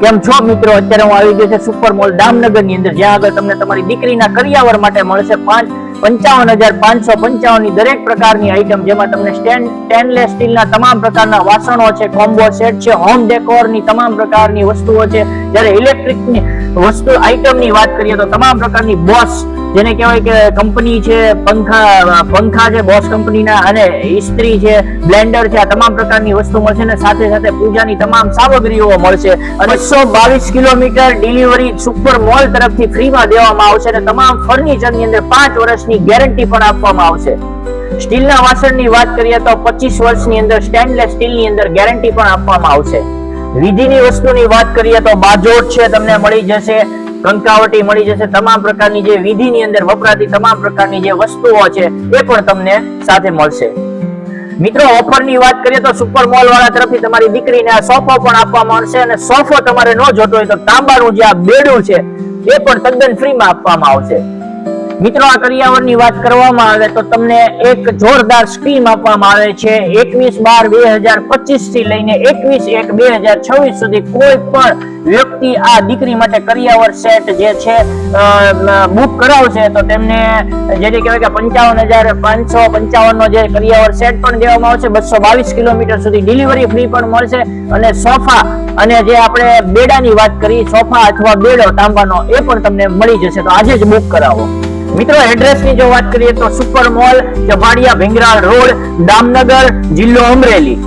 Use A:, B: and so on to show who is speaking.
A: કેમ છો મિત્રો? અત્યારે હું આવી ગયો છે સુપર મોલ દામનગર ની અંદર, જ્યાં આગળ તમને તમારી દીકરીના કરિયાવર માટે મળશે 55,555 ની દરેક પ્રકારની આઈટમ, જેમાં તમને સ્ટેનલેસ સ્ટીલના તમામ પ્રકારના વાસણો છે, કોમ્બો સેટ છે, હોમ ડેકોર ની તમામ પ્રકારની વસ્તુઓ છે. જ્યારે ઇલેક્ટ્રિક ની વસ્તુ આઈટમ ની વાત કરીએ તો તમામ પ્રકારની બોસ, જેને કહેવાય કે કંપની છે, પંખા છે બોસ કંપનીના, અને ઇસ્ત્રી છે, બ્લેન્ડર છે, આ તમામ પ્રકારની વસ્તુ મળશે. અને સાથે સાથે પૂજાની તમામ સામગ્રીઓ મળશે. અને 122 કિલોમીટર ડિલિવરી સુપર મોલ તરફથી ફ્રીમાં દેવામાં આવશે. અને તમામ ફર્નિચર ની અંદર 5 વર્ષની ગેરંટી પણ આપવામાં આવશે. સ્ટીલના વાસણની વાત કરીએ તો 25 વર્ષની અંદર સ્ટેનલેસ સ્ટીલની અંદર ગેરંટી પણ આપવામાં આવશે. વિધિની વસ્તુની વાત કરીએ તો બાજોટ છે તમને મળી જશે, કંકાવટી મળી જશે. તમામ પ્રકારની જે વિધિની અંદર વપરાતી તમામ પ્રકારની જે વસ્તુઓ છે એ પણ તમને સાથે મળશે. મિત્રો, ઓફરની વાત કરીએ તો સુપર મોલ વાળા તરફથી તમારી દીકરીને આ સોફો પણ આપવામાં આવશે. અને સોફો તમારે ન જોતો હોય તો તાંબાનું જે આ બેડું છે એ પણ તદ્દન ફ્રીમાં આપવામાં આવશે. મિત્રો, આ કરિયાવરની વાત કરવામાં આવે તો તમને એક જોરદાર સ્કીમ આપવામાં આવે છે. 21/12/2025 થી લઈને 21/1/2026 સુધી કોઈ પણ વ્યક્તિ આ દીકરી માટે કરિયાવર સેટ જે છે બુક કરાવશે તો તેમને જેને કહેવાય કે 55,555 નો જે કરિયાવર સેટ પણ દેવામાં આવશે. 222 કિલોમીટર સુધી ડિલિવરી ફ્રી પણ મળશે. અને સોફા અને જે આપણે બેડાની વાત કરી, સોફા અથવા બેડો તાંબાનો, એ પણ તમને મળી જશે. તો આજે જ બુક કરાવો. મિત્રો, એડ્રેસની જો વાત કરીએ તો સુપર મોલ, ચપાડિયા ભીંગરાળ રોડ, દામનગર, જિલ્લો અમરેલી.